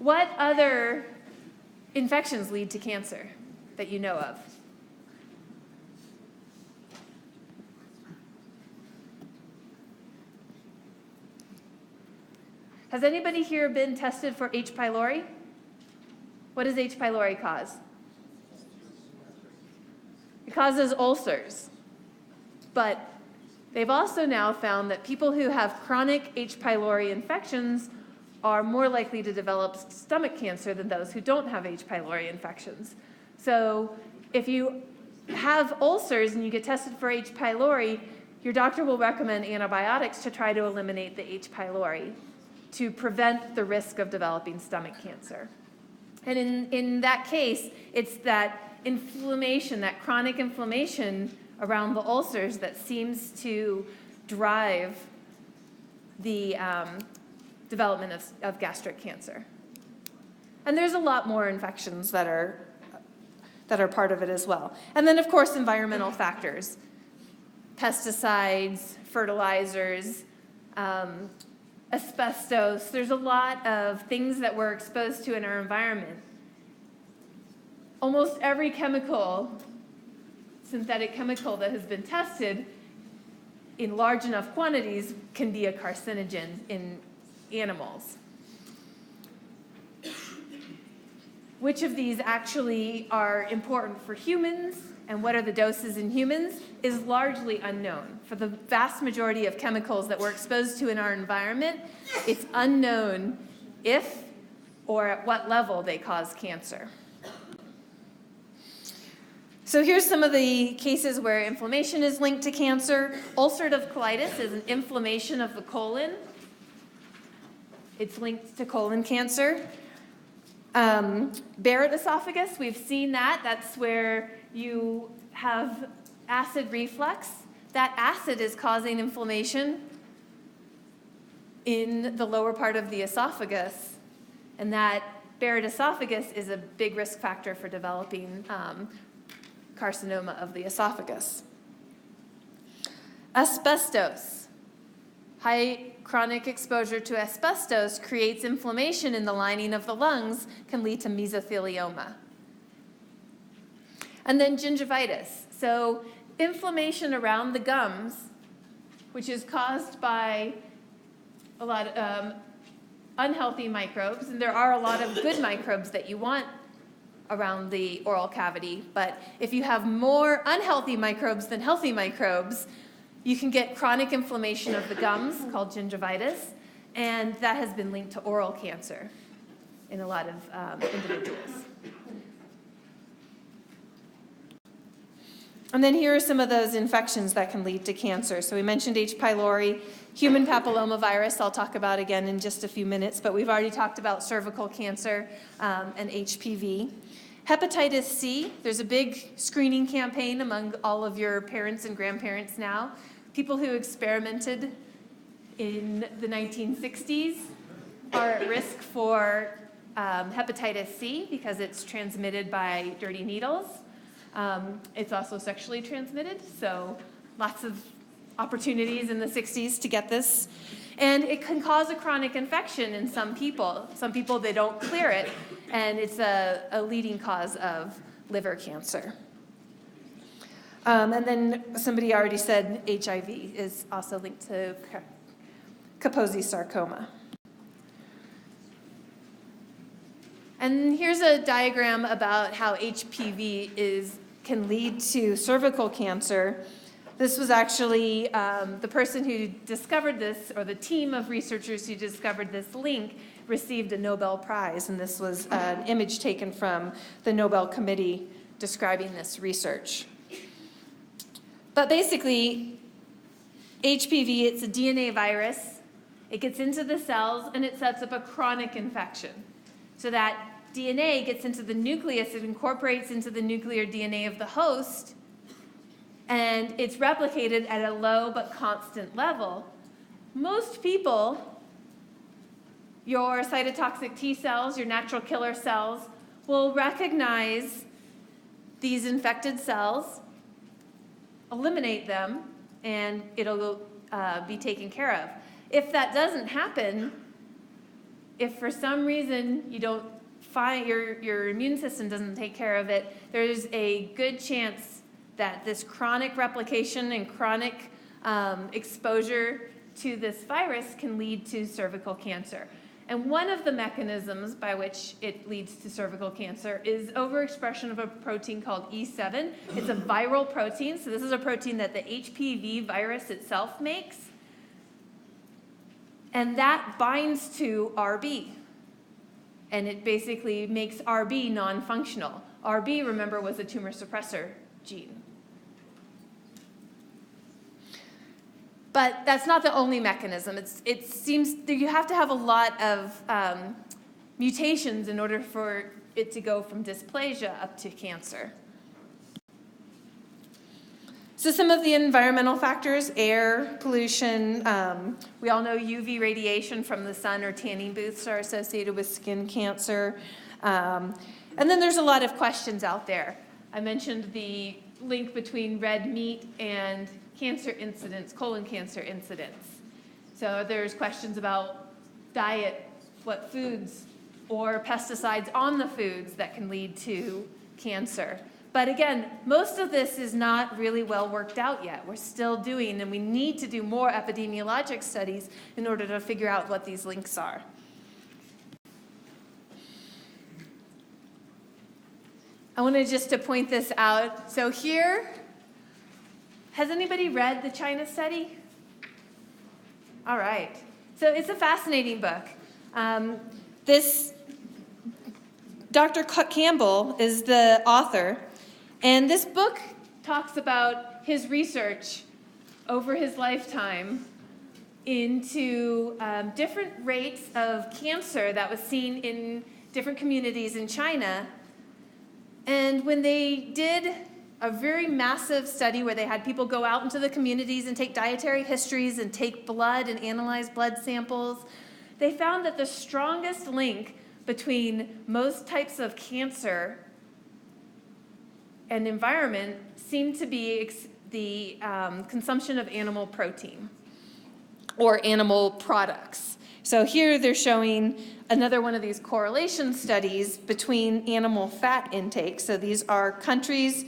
What other infections lead to cancer that you know of? Has anybody here been tested for H. pylori? What does H. pylori cause? It causes ulcers. But they've also now found that people who have chronic H. pylori infections are more likely to develop stomach cancer than those who don't have H. pylori infections. So if you have ulcers and you get tested for H. pylori, your doctor will recommend antibiotics to try to eliminate the H. pylori to prevent the risk of developing stomach cancer. And in that case, it's that inflammation, that chronic inflammation around the ulcers that seems to drive the development of gastric cancer. And there's a lot more infections that are part of it as well. And then, of course, environmental factors, pesticides, fertilizers, asbestos. There's a lot of things that we're exposed to in our environment. Almost every chemical, synthetic chemical that has been tested in large enough quantities can be a carcinogen in animals. Which of these actually are important for humans and what are the doses in humans is largely unknown. For the vast majority of chemicals that we're exposed to in our environment, it's unknown if or at what level they cause cancer. So here's some of the cases where inflammation is linked to cancer. Ulcerative colitis is an inflammation of the colon. It's linked to colon cancer. Barrett esophagus, we've seen that. That's where you have acid reflux. That acid is causing inflammation in the lower part of the esophagus. And that Barrett esophagus is a big risk factor for developing carcinoma of the esophagus. Asbestos. High chronic exposure to asbestos creates inflammation in the lining of the lungs, can lead to mesothelioma. And then gingivitis. So inflammation around the gums, which is caused by a lot of unhealthy microbes, and there are a lot of good microbes that you want around the oral cavity, but if you have more unhealthy microbes than healthy microbes, you can get chronic inflammation of the gums called gingivitis, and that has been linked to oral cancer in a lot of individuals. And then here are some of those infections that can lead to cancer. So we mentioned H. pylori, human papillomavirus, I'll talk about again in just a few minutes, but we've already talked about cervical cancer and HPV. Hepatitis C, there's a big screening campaign among all of your parents and grandparents now. People who experimented in the 1960s are at risk for hepatitis C because it's transmitted by dirty needles. It's also sexually transmitted, so lots of opportunities in the 60s to get this. And it can cause a chronic infection in some people. Some people, they don't clear it, and it's a leading cause of liver cancer. And then somebody already said HIV is also linked to Kaposi sarcoma. And here's a diagram about how HPV can lead to cervical cancer. This was actually the person who discovered this, or the team of researchers who discovered this link, received a Nobel Prize, and this was an image taken from the Nobel Committee describing this research. But basically, HPV, it's a DNA virus. It gets into the cells, and it sets up a chronic infection. So that DNA gets into the nucleus, it incorporates into the nuclear DNA of the host, and it's replicated at a low but constant level. Most people, your cytotoxic T cells, your natural killer cells, will recognize these infected cells, eliminate them, and it'll be taken care of. If that doesn't happen, if for some reason you don't find your immune system doesn't take care of it, there's a good chance that this chronic replication and chronic exposure to this virus can lead to cervical cancer. And one of the mechanisms by which it leads to cervical cancer is overexpression of a protein called E7. It's a viral protein, so this is a protein that the HPV virus itself makes. And that binds to RB. And it basically makes RB non-functional. RB, remember, was a tumor suppressor gene. But that's not the only mechanism. It seems that you have to have a lot of mutations in order for it to go from dysplasia up to cancer. So some of the environmental factors, air, pollution, we all know UV radiation from the sun or tanning booths are associated with skin cancer. And then there's a lot of questions out there. I mentioned the link between red meat and cancer incidence, colon cancer incidence. So there's questions about diet, what foods, or pesticides on the foods that can lead to cancer. But again, most of this is not really well worked out yet. We're still doing, and we need to do more epidemiologic studies in order to figure out what these links are. I wanted just to point this out. So here, has anybody read the China study? All right. So it's a fascinating book. This Dr. Campbell is the author, and this book talks about his research over his lifetime into different rates of cancer that was seen in different communities in China. And when they did a very massive study where they had people go out into the communities and take dietary histories and take blood and analyze blood samples, they found that the strongest link between most types of cancer and environment seemed to be the consumption of animal protein or animal products. So here they're showing another one of these correlation studies between animal fat intake. So these are countries,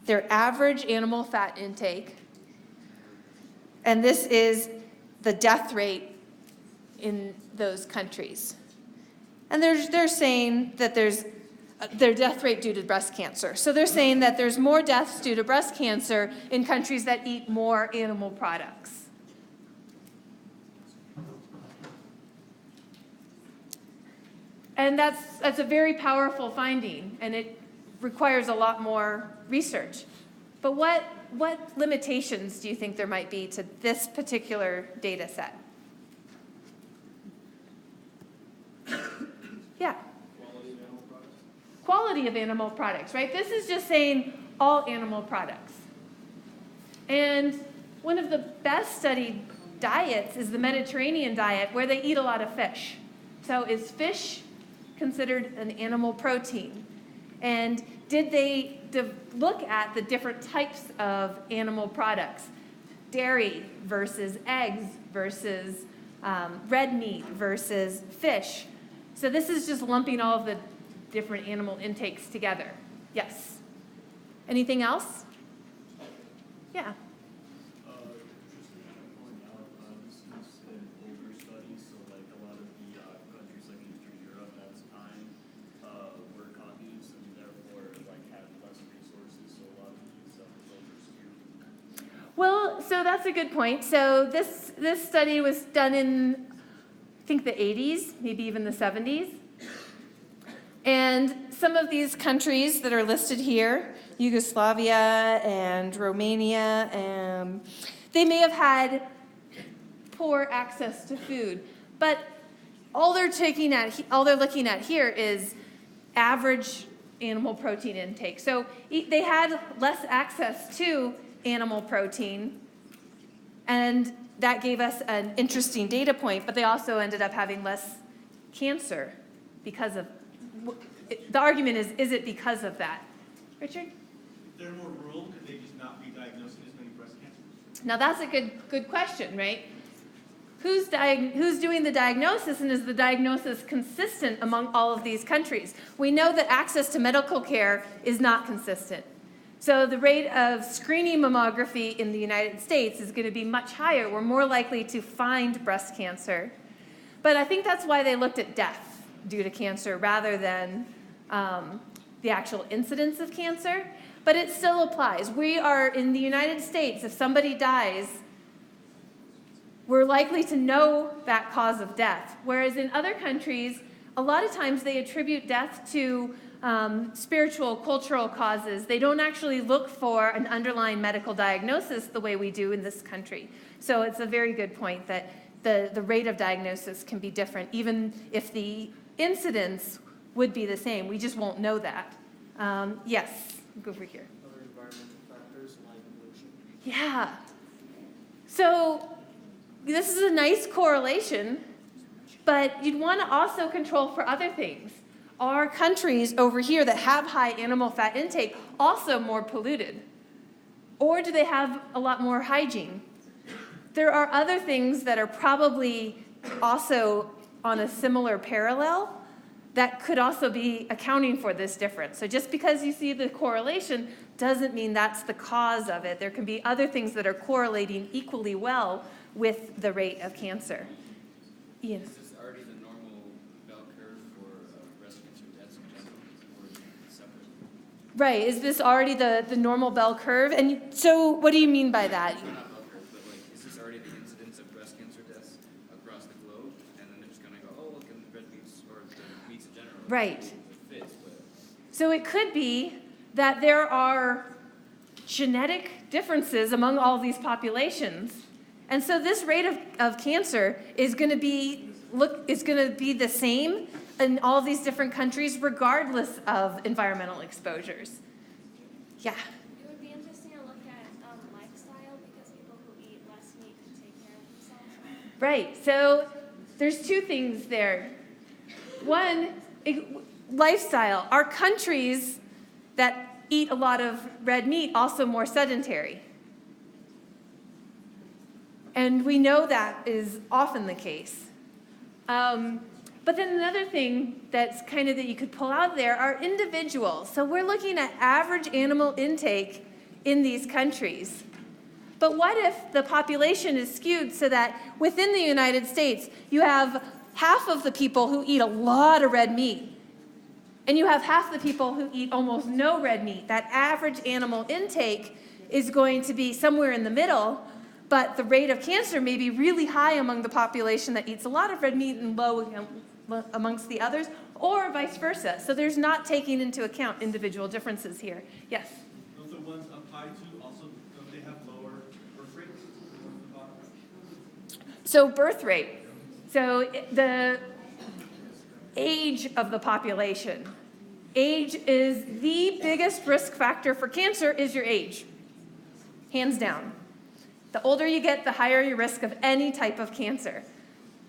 their average animal fat intake, and this is the death rate in those countries. And they're saying that there's their death rate due to breast cancer. So they're saying that there's more deaths due to breast cancer in countries that eat more animal products. And that's a very powerful finding, and it requires a lot more research. But what limitations do you think there might be to this particular data set? Yeah. Quality of animal products, right? This is just saying all animal products. And one of the best studied diets is the Mediterranean diet, where they eat a lot of fish. So is fish considered an animal protein? And did they look at the different types of animal products? Dairy versus eggs versus red meat versus fish. So this is just lumping all of the different animal intakes together. Yes. Anything else? Yeah. Just to kind of point out, this is an older study, so like a lot of the countries like Eastern Europe at the time were communists and therefore like had less resources, so a lot of these results are skewed. Well, so that's a good point. So this study was done in, I think, the 80s, maybe even the 70s. And some of these countries that are listed here, Yugoslavia and Romania, they may have had poor access to food. But all they're looking at here is average animal protein intake. So they had less access to animal protein, and that gave us an interesting data point, but they also ended up having less cancer because of, the argument is it because of that? Richard? If they're more rural, could they just not be diagnosing as many breast cancers? Now that's a good question, right? Who's doing the diagnosis, and is the diagnosis consistent among all of these countries? We know that access to medical care is not consistent. So the rate of screening mammography in the United States is going to be much higher. We're more likely to find breast cancer. But I think that's why they looked at death due to cancer rather than the actual incidence of cancer. But it still applies. We are in the United States, if somebody dies, we're likely to know that cause of death. Whereas in other countries, a lot of times they attribute death to spiritual, cultural causes. They don't actually look for an underlying medical diagnosis the way we do in this country. So it's a very good point that the rate of diagnosis can be different, even if the incidence would be the same. We just won't know that. Yes, go over here. Other environmental factors like pollution. Yeah. So this is a nice correlation, but you'd want to also control for other things. Are countries over here that have high animal fat intake also more polluted? Or do they have a lot more hygiene? There are other things that are probably also on a similar parallel that could also be accounting for this difference. So just because you see the correlation doesn't mean that's the cause of it. There can be other things that are correlating equally well with the rate of cancer. Ian. Is this already the normal bell curve for breast cancer deaths in general, or is it separate? Right, is this already the normal bell curve? And so what do you mean by that? So not bell curve, but like, is this already the incidence of breast cancer deaths across the globe? And then they're just going to go, oh, look at the red meats, or the meats in general. Right. It fits, but So it could be that there are genetic differences among all these populations. And so this rate of cancer is going to be the same in all these different countries regardless of environmental exposures. Yeah. It would be interesting to look at lifestyle because people who eat less meat can take care of themselves. Right. So there's two things there. One, lifestyle. Are countries that eat a lot of red meat also more sedentary? And we know that is often the case. But then another thing that's kind of that you could pull out there are individuals. So we're looking at average animal intake in these countries. But what if the population is skewed so that within the United States, you have half of the people who eat a lot of red meat, and you have half the people who eat almost no red meat? That average animal intake is going to be somewhere in the middle, but the rate of cancer may be really high among the population that eats a lot of red meat and low amongst the others, or vice versa. So there's not taking into account individual differences here. Yes? Those are ones up high too, also, don't they have lower birth rates? So birth rate. So the age of the population. Age is the biggest risk factor for cancer is your age. Hands down. The older you get, the higher your risk of any type of cancer.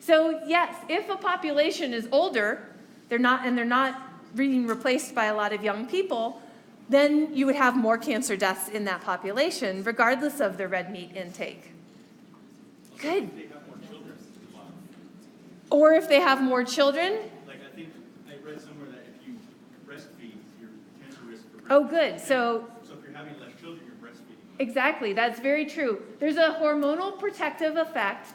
So yes, if a population is older, they're not being replaced by a lot of young people, then you would have more cancer deaths in that population, regardless of their red meat intake. Good. They have more children. Or if they have more children. Like I think I read somewhere that if you breastfeed, your cancer risk for Oh, good. So if you're having less children, you're breastfeeding. exactly, that's very true. There's a hormonal protective effect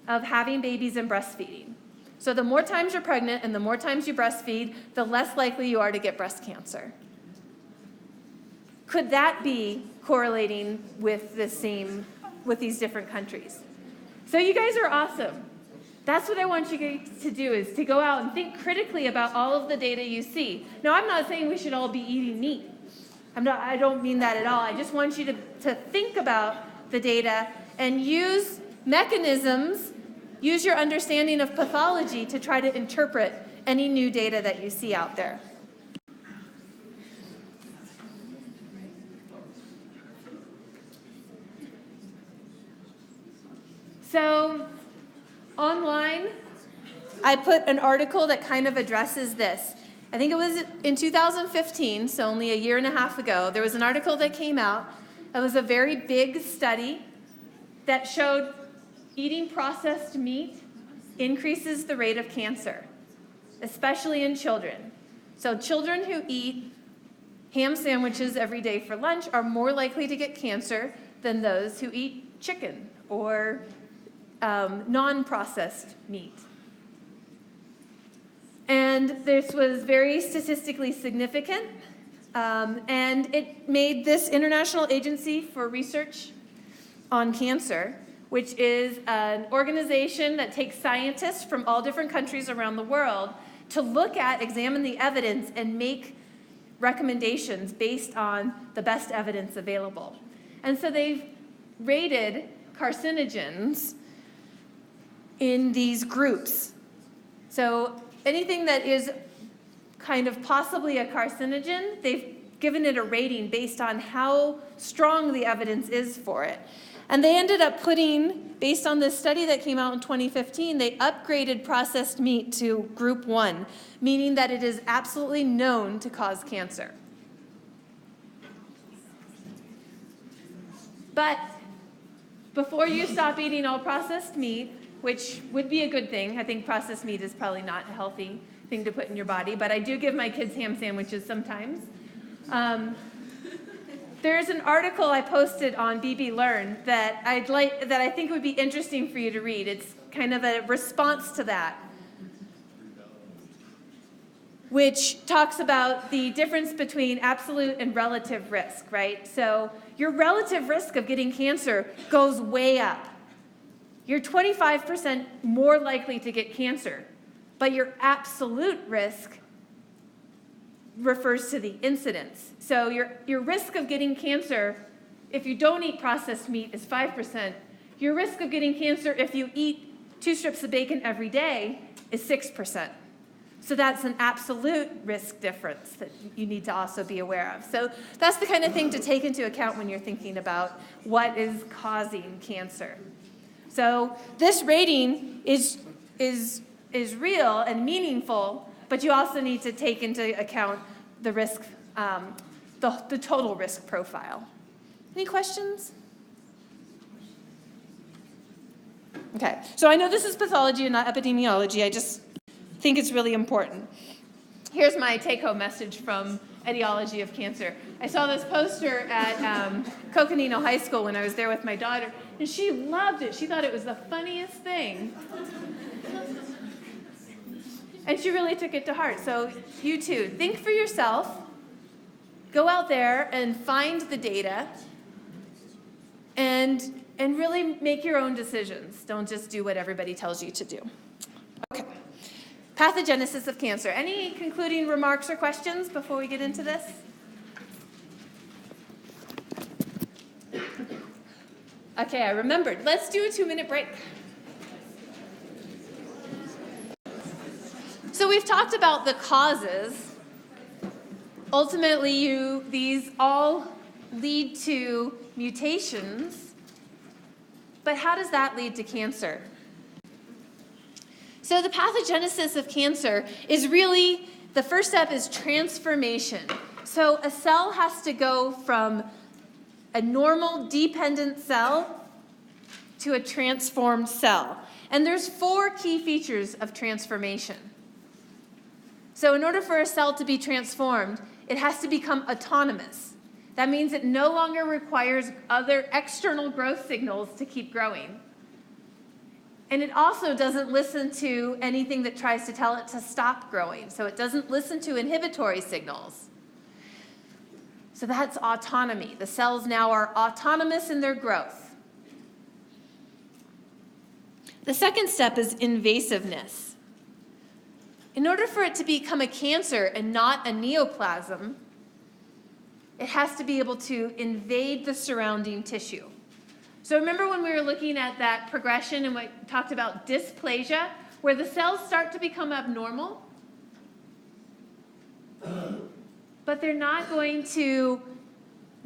of having babies and breastfeeding. So the more times you're pregnant and the more times you breastfeed, the less likely you are to get breast cancer. Could that be correlating with with these different countries? So you guys are awesome. That's what I want you guys to do, is to go out and think critically about all of the data you see. Now, I'm not saying we should all be eating meat. I don't mean that at all. I just want you to think about the data and use mechanisms, use your understanding of pathology to try to interpret any new data that you see out there. So, online, I put an article that kind of addresses this. I think it was in 2015, so only a year and a half ago, there was an article that came out. It was a very big study that showed eating processed meat increases the rate of cancer, especially in children. So children who eat ham sandwiches every day for lunch are more likely to get cancer than those who eat chicken or non-processed meat. And this was very statistically significant, and it made this International Agency for Research on Cancer, which is an organization that takes scientists from all different countries around the world to look at, examine the evidence, and make recommendations based on the best evidence available. And so they've rated carcinogens in these groups. So anything that is kind of possibly a carcinogen, they've given it a rating based on how strong the evidence is for it. And they ended up putting, based on this study that came out in 2015, they upgraded processed meat to group 1, meaning that it is absolutely known to cause cancer. But before you stop eating all processed meat, which would be a good thing, I think processed meat is probably not a healthy thing to put in your body, but I do give my kids ham sandwiches sometimes. There's an article I posted on BB Learn that I think would be interesting for you to read. It's kind of a response to that, which talks about the difference between absolute and relative risk, right? So your relative risk of getting cancer goes way up. You're 25% more likely to get cancer, but your absolute risk refers to the incidence. So your risk of getting cancer, if you don't eat processed meat, is 5%. Your risk of getting cancer if you eat 2 strips of bacon every day is 6%. So that's an absolute risk difference that you need to also be aware of. So that's the kind of thing to take into account when you're thinking about what is causing cancer. So this rating is real and meaningful, but you also need to take into account the risk, the total risk profile. Any questions? Okay, so I know this is pathology and not epidemiology. I just think it's really important. Here's my take-home message from Etiology of Cancer. I saw this poster at Coconino High School when I was there with my daughter, and she loved it. She thought it was the funniest thing. And she really took it to heart. So you too, think for yourself. Go out there and find the data and really make your own decisions. Don't just do what everybody tells you to do. Okay. Pathogenesis of cancer. Any concluding remarks or questions before we get into this? Okay, I remembered. Let's do a 2-minute break. So we've talked about the causes. Ultimately, these all lead to mutations. But how does that lead to cancer? So the pathogenesis of cancer is really, the first step is transformation. So a cell has to go from a normal dependent cell to a transformed cell. And there's 4 key features of transformation. So in order for a cell to be transformed, it has to become autonomous. That means it no longer requires other external growth signals to keep growing. And it also doesn't listen to anything that tries to tell it to stop growing. So it doesn't listen to inhibitory signals. So that's autonomy. The cells now are autonomous in their growth. The second step is invasiveness. In order for it to become a cancer and not a neoplasm, it has to be able to invade the surrounding tissue. So remember when we were looking at that progression and we talked about dysplasia, where the cells start to become abnormal, but they're not going to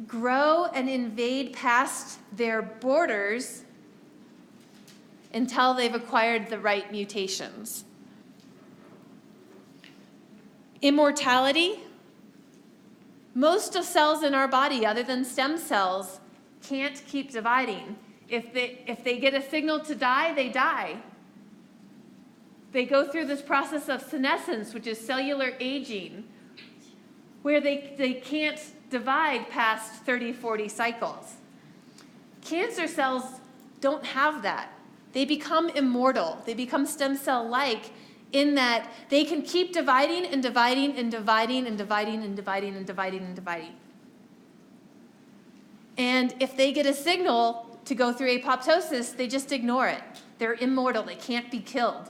grow and invade past their borders until they've acquired the right mutations. Immortality. Most of cells in our body, other than stem cells, can't keep dividing. If they get a signal to die, they die. They go through this process of senescence, which is cellular aging, where they can't divide past 30, 40 cycles. Cancer cells don't have that. They become immortal. They become stem cell-like in that they can keep dividing and dividing and dividing and dividing and dividing and dividing and dividing. And if they get a signal to go through apoptosis, they just ignore it. They're immortal. They can't be killed.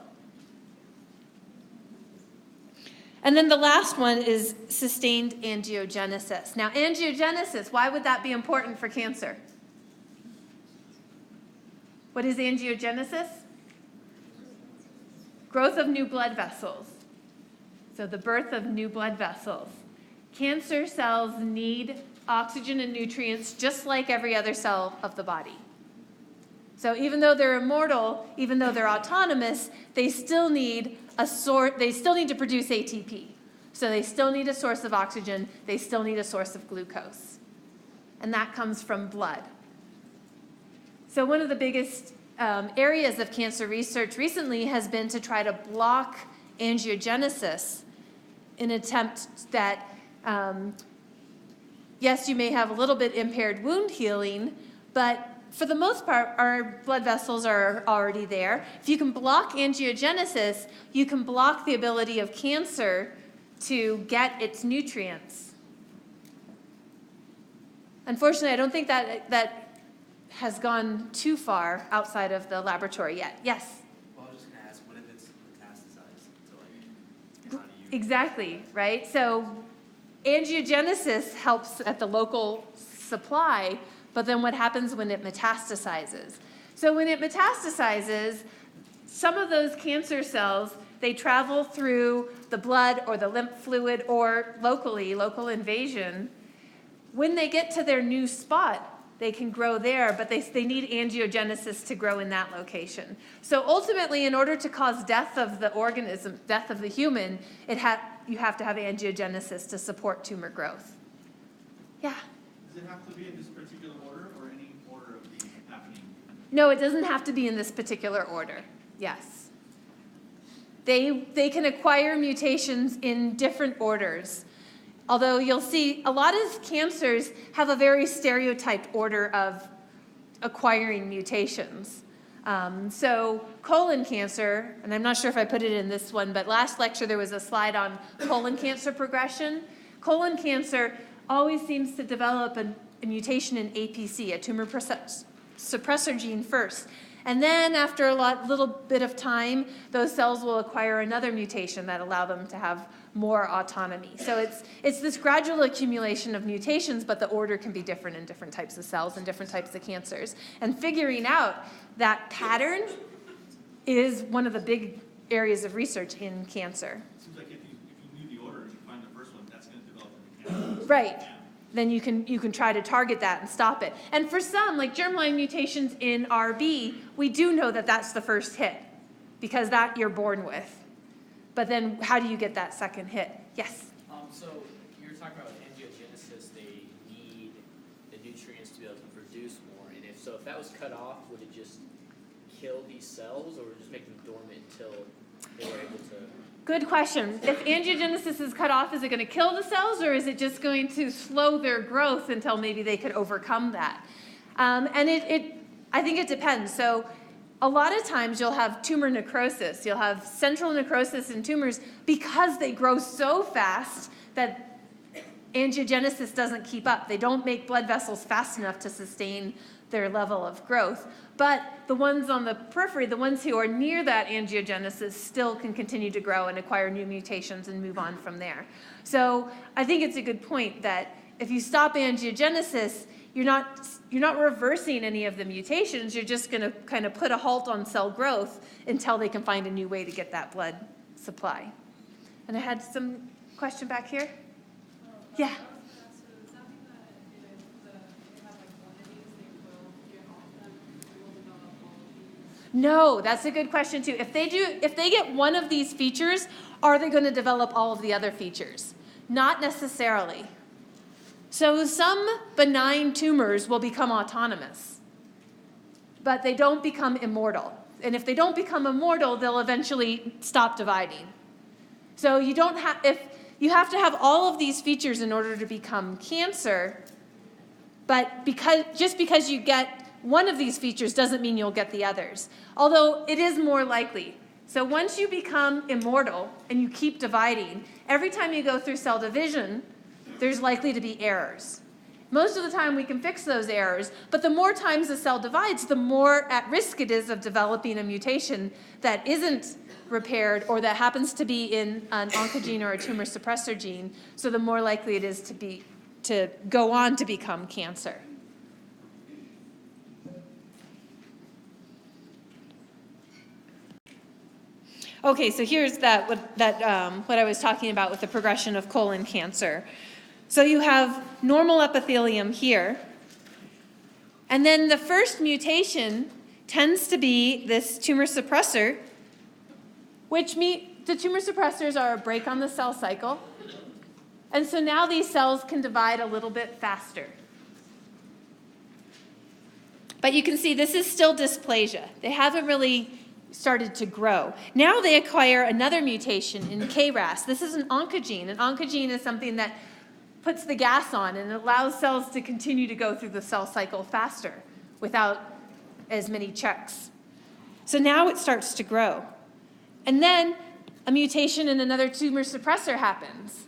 And then the last one is sustained angiogenesis. Now, angiogenesis, why would that be important for cancer? What is angiogenesis? Growth of new blood vessels. So the birth of new blood vessels. Cancer cells need oxygen and nutrients just like every other cell of the body. So even though they're immortal, even though they're autonomous, they still need to produce ATP. So they still need a source of oxygen, they still need a source of glucose. And that comes from blood. So one of the biggest areas of cancer research recently has been to try to block angiogenesis in an attempt that, yes, you may have a little bit impaired wound healing, but for the most part, our blood vessels are already there. If you can block angiogenesis, you can block the ability of cancer to get its nutrients. Unfortunately, I don't think that has gone too far outside of the laboratory yet. Yes? Well, I was just going to ask, what if it's metastasized to, like, how do you... Exactly, right? So angiogenesis helps at the local supply, but then what happens when it metastasizes? So when it metastasizes, some of those cancer cells, they travel through the blood or the lymph fluid or local invasion. When they get to their new spot, they can grow there, but they need angiogenesis to grow in that location. So ultimately, in order to cause death of the organism, death of the human, you have to have angiogenesis to support tumor growth. Yeah? Does it have to be in this particular order or any order of these happening? No, it doesn't have to be in this particular order. Yes. They can acquire mutations in different orders. Although you'll see a lot of cancers have a very stereotyped order of acquiring mutations. So colon cancer, and I'm not sure if I put it in this one, but last lecture there was a slide on colon cancer progression. Colon cancer always seems to develop a mutation in APC, a tumor suppressor gene first. And then after a little bit of time, those cells will acquire another mutation that allow them to have more autonomy. So it's this gradual accumulation of mutations, but the order can be different in different types of cells and different types of cancers. And figuring out that pattern is one of the big areas of research in cancer. It seems like if you knew the order and you find the first one, that's going to develop in the cancer. Right. Yeah. Then you can try to target that and stop it. And for some, like germline mutations in RB, we do know that that's the first hit because that you're born with. But then how do you get that second hit? Yes? So you're talking about angiogenesis, they need the nutrients to be able to produce more. And if that was cut off, would it just kill these cells or just make them dormant until they were able to... Good question. If angiogenesis is cut off, is it going to kill the cells or is it just going to slow their growth until maybe they could overcome that? And I think it depends. So a lot of times you'll have tumor necrosis. You'll have central necrosis in tumors because they grow so fast that angiogenesis doesn't keep up. They don't make blood vessels fast enough to sustain their level of growth. But the ones on the periphery, the ones who are near that angiogenesis, still can continue to grow and acquire new mutations and move on from there. So I think it's a good point that if you stop angiogenesis, you're not reversing any of the mutations. You're just going to kind of put a halt on cell growth until they can find a new way to get that blood supply. And I had some question back here. Yeah. No, that's a good question too. If they get one of these features, are they going to develop all of the other features? Not necessarily. So some benign tumors will become autonomous. but they don't become immortal. And if they don't become immortal, they'll eventually stop dividing. So you have to have all of these features in order to become cancer, but just because you get one of these features doesn't mean you'll get the others, although it is more likely. So once you become immortal and you keep dividing, every time you go through cell division, there's likely to be errors. Most of the time we can fix those errors, but the more times the cell divides, the more at risk it is of developing a mutation that isn't repaired or that happens to be in an oncogene or a tumor suppressor gene, so the more likely it is to go on to become cancer. Okay, so here's what I was talking about with the progression of colon cancer. So you have normal epithelium here, and then the first mutation tends to be this tumor suppressor, which the tumor suppressors are a break on the cell cycle, and so now these cells can divide a little bit faster. But you can see this is still dysplasia. They haven't really started to grow. Now they acquire another mutation in KRAS. This is an oncogene. An oncogene is something that puts the gas on and allows cells to continue to go through the cell cycle faster without as many checks. So now it starts to grow. And then a mutation in another tumor suppressor happens.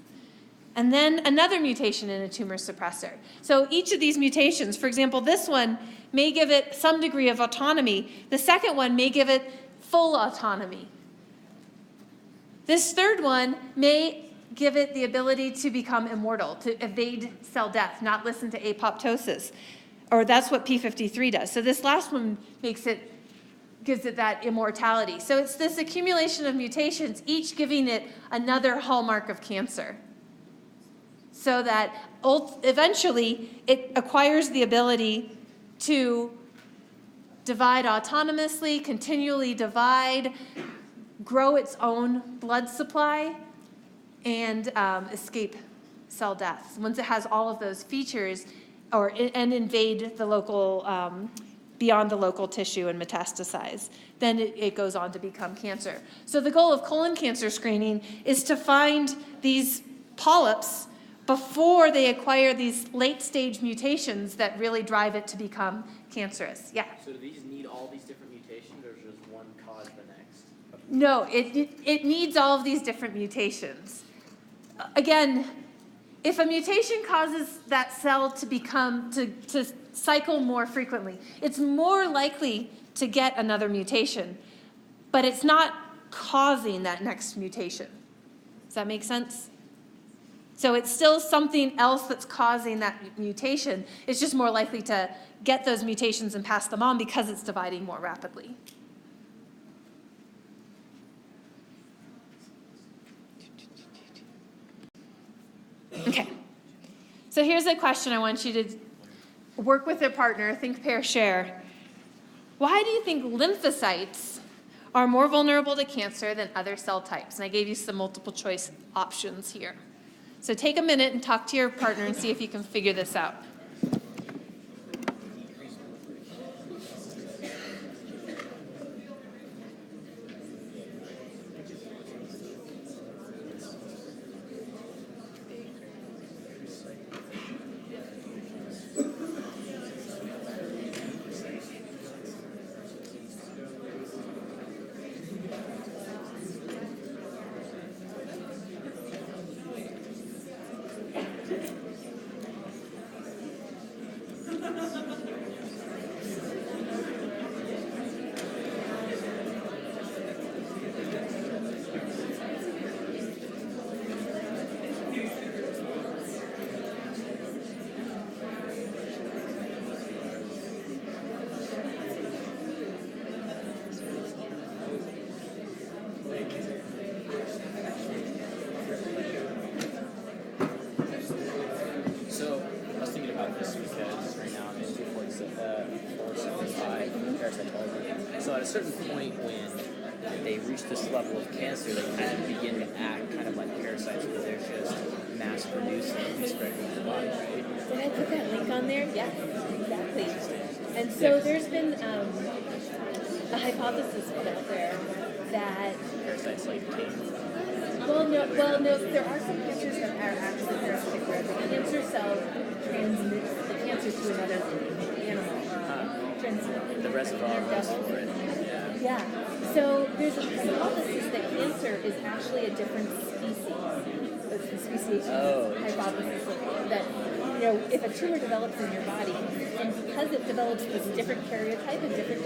And then another mutation in a tumor suppressor. So each of these mutations, for example, this one may give it some degree of autonomy. The second one may give it full autonomy. This third one may give it the ability to become immortal, to evade cell death, not listen to apoptosis. Or that's what P53 does. So this last one gives it that immortality. So it's this accumulation of mutations, each giving it another hallmark of cancer. So that eventually it acquires the ability to divide autonomously, continually divide, grow its own blood supply, and escape cell death. Once it has all of those features, and invade the local, beyond the local tissue and metastasize, then it goes on to become cancer. So the goal of colon cancer screening is to find these polyps before they acquire these late-stage mutations that really drive it to become cancerous. Yeah? So do these need all these different mutations, or is just one cause the next? No, it needs all of these different mutations. Again, if a mutation causes that cell to cycle more frequently, it's more likely to get another mutation, but it's not causing that next mutation. Does that make sense? So it's still something else that's causing that mutation. It's just more likely to get those mutations and pass them on because it's dividing more rapidly. Okay. So here's a question I want you to work with a partner, think, pair, share. Why do you think lymphocytes are more vulnerable to cancer than other cell types? And I gave you some multiple choice options here. So take a minute and talk to your partner and see if you can figure this out. So I was thinking about this because right now I'm in 475 parasitology. So at a certain point when they reach this level of cancer, they kind of begin to act kind of like parasites where they're just mass producing and spreading through the body, right? Did I put that link on there? Yes, exactly. And so there's been a hypothesis put out there that Parasites like tape. well, no, there are some cancers that are actually parasitic where the cancer cell transmits the cancer to another animal. The reservoir goes for it. Yeah. Yeah. So there's a hypothesis that cancer is actually a different species. It's the speciation hypothesis that, if a tumor develops in your body, and because it develops this different karyotype and different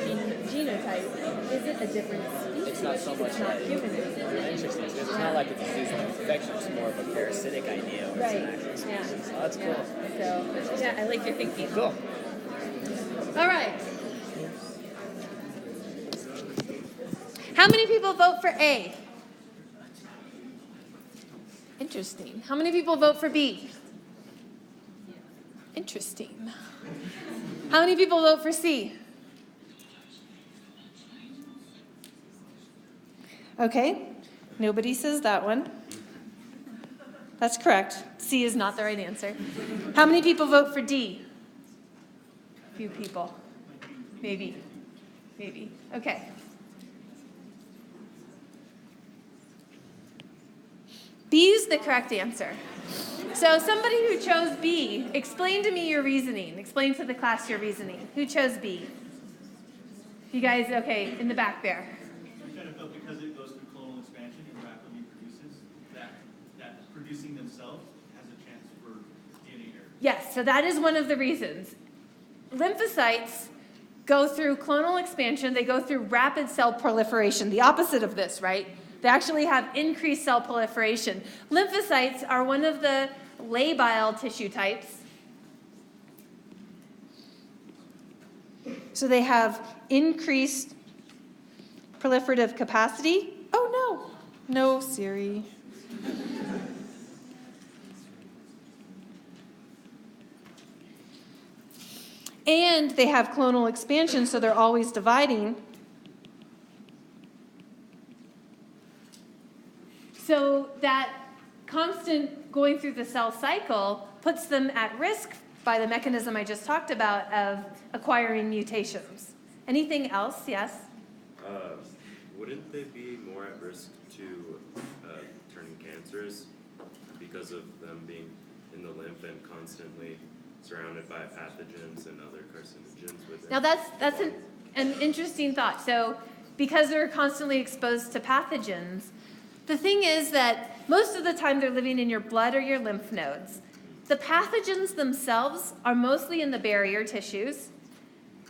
genotype, is it a different species? It's not so much It's not like human. interesting. It's not like a disease like infection. It's more of a parasitic idea. Or Right. It's an actual species. Yeah. Oh, that's cool. So, yeah, I like your thinking. Cool. All right. How many people vote for A? Interesting. How many people vote for B? Interesting. How many people vote for C? Okay, nobody says that one. That's correct. C is not the right answer. How many people vote for D? Few people. Maybe. Okay. B is the correct answer. So somebody who chose B, explain to me your reasoning. Explain to the class your reasoning. Who chose B? You guys, okay, in the back there. We kind of felt because it goes through clonal expansion and rapidly produces, that producing themselves has a chance for DNA error. Yes, so that is one of the reasons. Lymphocytes go through clonal expansion. They go through rapid cell proliferation, the opposite of this, right? They actually have increased cell proliferation. Lymphocytes are one of the labile tissue types. So they have increased proliferative capacity. Oh, no, Siri. And they have clonal expansion, so they're always dividing. So that constant going through the cell cycle puts them at risk by the mechanism I just talked about of acquiring mutations. Anything else? Yes? Wouldn't they be more at risk to turning cancerous because of them being in the lymph and constantly surrounded by pathogens and other carcinogens within? Now that's an interesting thought. So because they're constantly exposed to pathogens, the thing is that most of the time they're living in your blood or your lymph nodes. The pathogens themselves are mostly in the barrier tissues,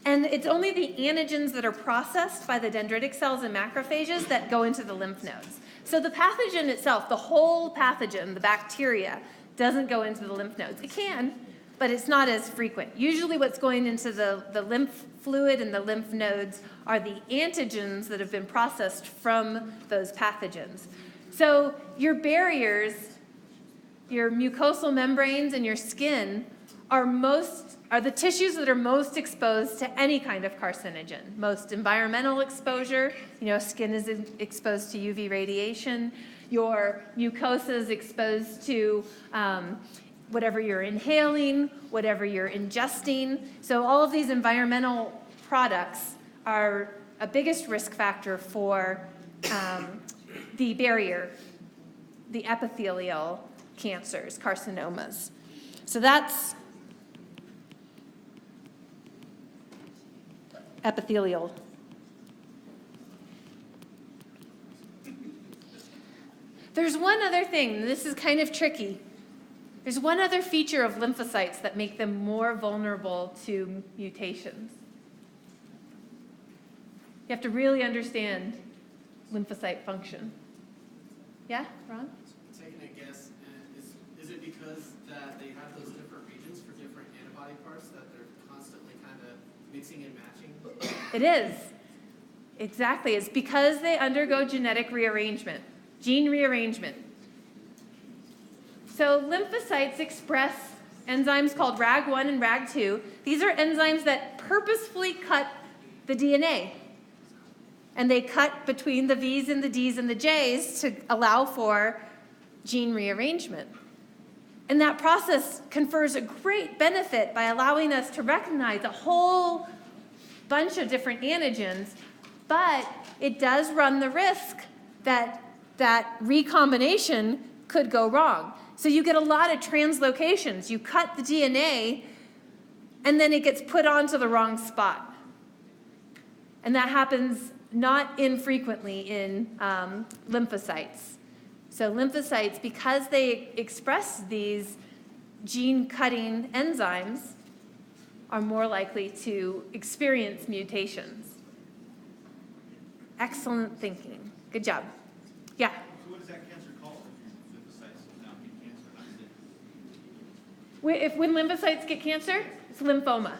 and it's only the antigens that are processed by the dendritic cells and macrophages that go into the lymph nodes. So the pathogen itself, the whole pathogen, the bacteria, doesn't go into the lymph nodes. It can, but it's not as frequent. Usually what's going into the lymph fluid and the lymph nodes are the antigens that have been processed from those pathogens. So your barriers, your mucosal membranes and your skin are the tissues that are most exposed to any kind of carcinogen. Most environmental exposure, skin is exposed to UV radiation. Your mucosa is exposed to whatever you're inhaling, whatever you're ingesting. So all of these environmental products are a biggest risk factor for the barrier, the epithelial cancers, carcinomas. So that's epithelial. There's one other thing, this is kind of tricky. There's one other feature of lymphocytes that make them more vulnerable to mutations. You have to really understand lymphocyte function. Yeah, Ron? Taking a guess, is it because that they have those different regions for different antibody parts that they're constantly kind of mixing and matching? It is. Exactly. It's because they undergo genetic rearrangement, gene rearrangement. So lymphocytes express enzymes called RAG1 and RAG2. These are enzymes that purposefully cut the DNA. And they cut between the V's and the D's and the J's to allow for gene rearrangement. And that process confers a great benefit by allowing us to recognize a whole bunch of different antigens, but it does run the risk that that recombination could go wrong. So you get a lot of translocations. You cut the DNA, and then it gets put onto the wrong spot. And that happens not infrequently in lymphocytes. So lymphocytes, because they express these gene-cutting enzymes, are more likely to experience mutations. Excellent thinking. Good job. Yeah? So what is that cancer called if your lymphocytes now get cancer? How does it? When lymphocytes get cancer, it's lymphoma.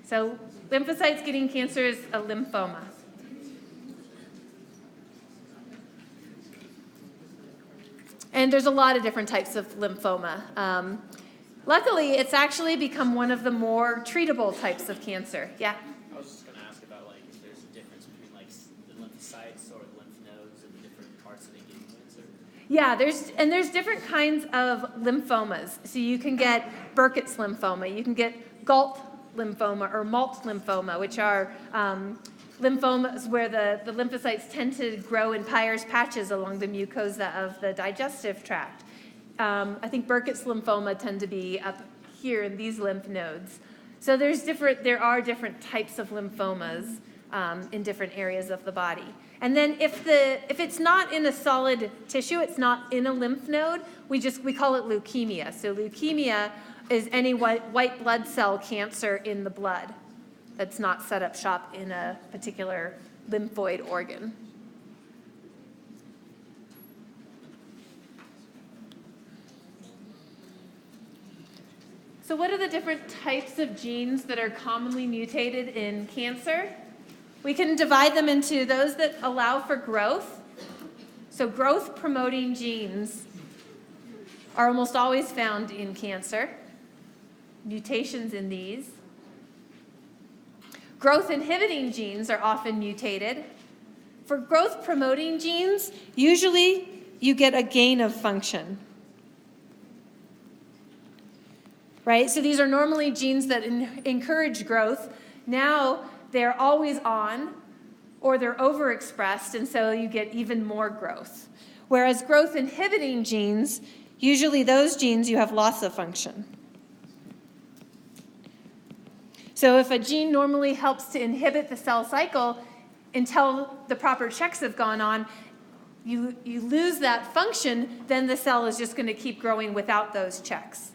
So lymphocytes getting cancer is a lymphoma. And there's a lot of different types of lymphoma. Luckily, it's actually become one of the more treatable types of cancer. Yeah? I was just going to ask about, like, if there's a difference between, like, the lymphocytes or the lymph nodes and the different parts that they get cancer. Yeah, there's different kinds of lymphomas. So you can get Burkitt's lymphoma, you can get Galt lymphoma or Malt lymphoma, which are lymphomas where the lymphocytes tend to grow in Peyer's patches along the mucosa of the digestive tract. I think Burkitt's lymphoma tend to be up here in these lymph nodes. So there are different types of lymphomas in different areas of the body. And then if it's not in a solid tissue, it's not in a lymph node, we call it leukemia. So leukemia is any white blood cell cancer in the blood that's not set up shop in a particular lymphoid organ. So what are the different types of genes that are commonly mutated in cancer? We can divide them into those that allow for growth. So growth-promoting genes are almost always found in cancer, mutations in these. Growth-inhibiting genes are often mutated. For growth-promoting genes, usually you get a gain of function. Right? So these are normally genes that encourage growth. Now they're always on, or they're overexpressed, and so you get even more growth. Whereas growth-inhibiting genes, usually those genes you have loss of function. So if a gene normally helps to inhibit the cell cycle until the proper checks have gone on, you lose that function, then the cell is just going to keep growing without those checks.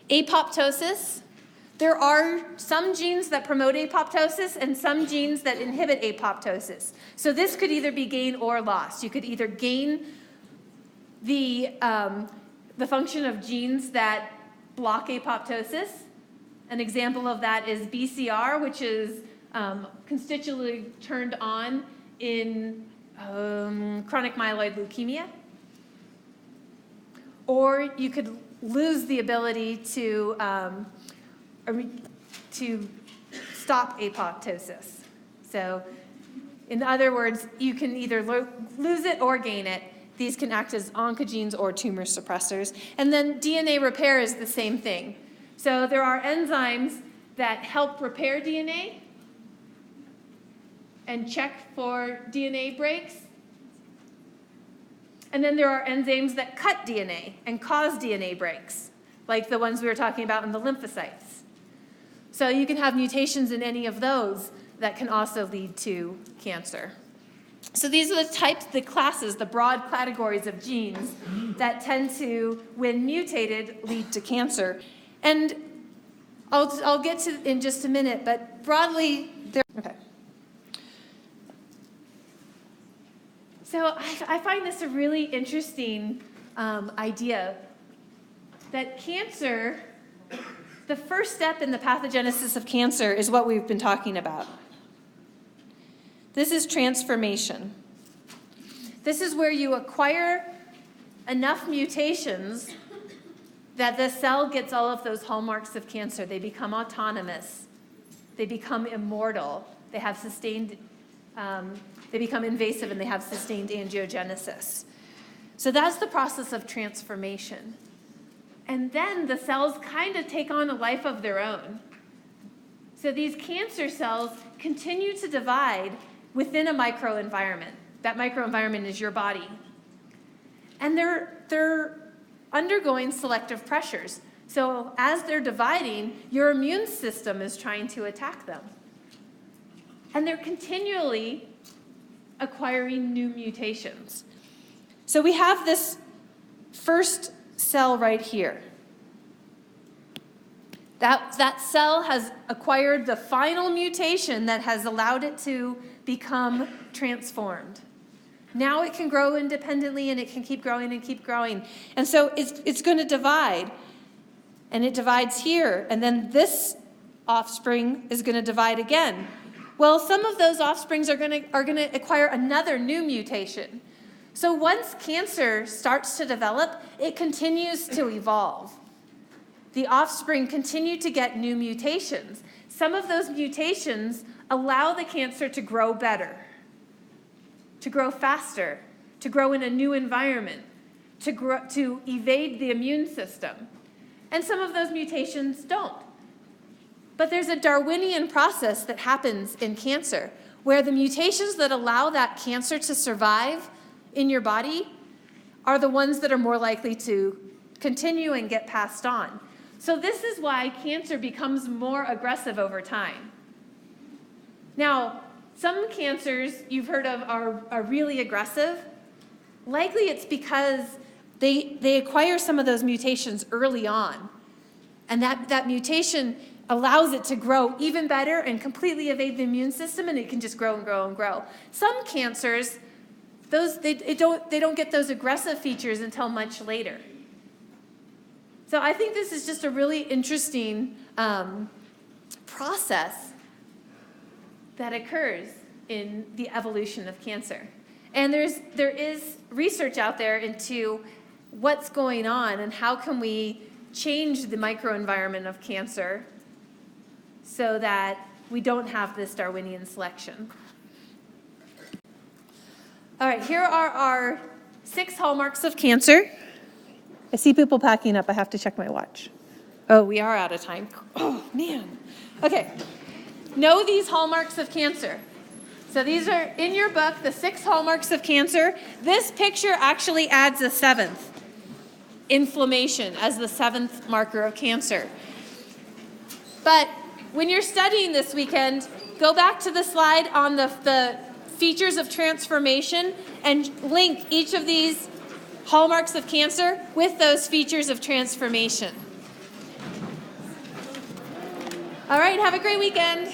Apoptosis. There are some genes that promote apoptosis and some genes that inhibit apoptosis. So this could either be gain or loss. You could either gain the function of genes that block apoptosis. An example of that is BCR, which is constitutively turned on in chronic myeloid leukemia. Or you could lose the ability to stop apoptosis. So in other words, you can either lose it or gain it. These can act as oncogenes or tumor suppressors. And then DNA repair is the same thing. So there are enzymes that help repair DNA and check for DNA breaks. And then there are enzymes that cut DNA and cause DNA breaks, like the ones we were talking about in the lymphocytes. So you can have mutations in any of those that can also lead to cancer. So these are the classes, the broad categories of genes that tend to, when mutated, lead to cancer. And I'll get to in just a minute, but broadly, okay. So I find this a really interesting idea that cancer, the first step in the pathogenesis of cancer is what we've been talking about. This is transformation. This is where you acquire enough mutations that the cell gets all of those hallmarks of cancer. They become autonomous. They become immortal. They have sustained they become invasive and they have sustained angiogenesis. So that's the process of transformation. And then the cells kind of take on a life of their own. So these cancer cells continue to divide within a microenvironment. That microenvironment is your body. And they're undergoing selective pressures. So as they're dividing, your immune system is trying to attack them. And they're continually acquiring new mutations. So we have this first cell right here. That cell has acquired the final mutation that has allowed it to become transformed. Now it can grow independently and it can keep growing and keep growing. And so it's going to divide. And it divides here. And then this offspring is going to divide again. Well, some of those offsprings are going to acquire another new mutation. So once cancer starts to develop, it continues to evolve. The offspring continue to get new mutations. Some of those mutations allow the cancer to grow better, to grow faster, to grow in a new environment, to evade the immune system. And some of those mutations don't. But there's a Darwinian process that happens in cancer where the mutations that allow that cancer to survive in your body are the ones that are more likely to continue and get passed on. So this is why cancer becomes more aggressive over time. Now, some cancers you've heard of are really aggressive. Likely it's because they acquire some of those mutations early on. And that mutation allows it to grow even better and completely evade the immune system, and it can just grow and grow and grow. Some cancers, they don't get those aggressive features until much later. So I think this is just a really interesting process that occurs in the evolution of cancer. And there is research out there into what's going on and how can we change the microenvironment of cancer so that we don't have this Darwinian selection. All right, here are our 6 hallmarks of cancer. I see people packing up. I have to check my watch. Oh, we are out of time. Oh, man. Okay. Know these hallmarks of cancer. So these are in your book, the 6 hallmarks of cancer. This picture actually adds a 7th, inflammation, as the 7th marker of cancer. But when you're studying this weekend, go back to the slide on the features of transformation and link each of these hallmarks of cancer with those features of transformation. All right, have a great weekend.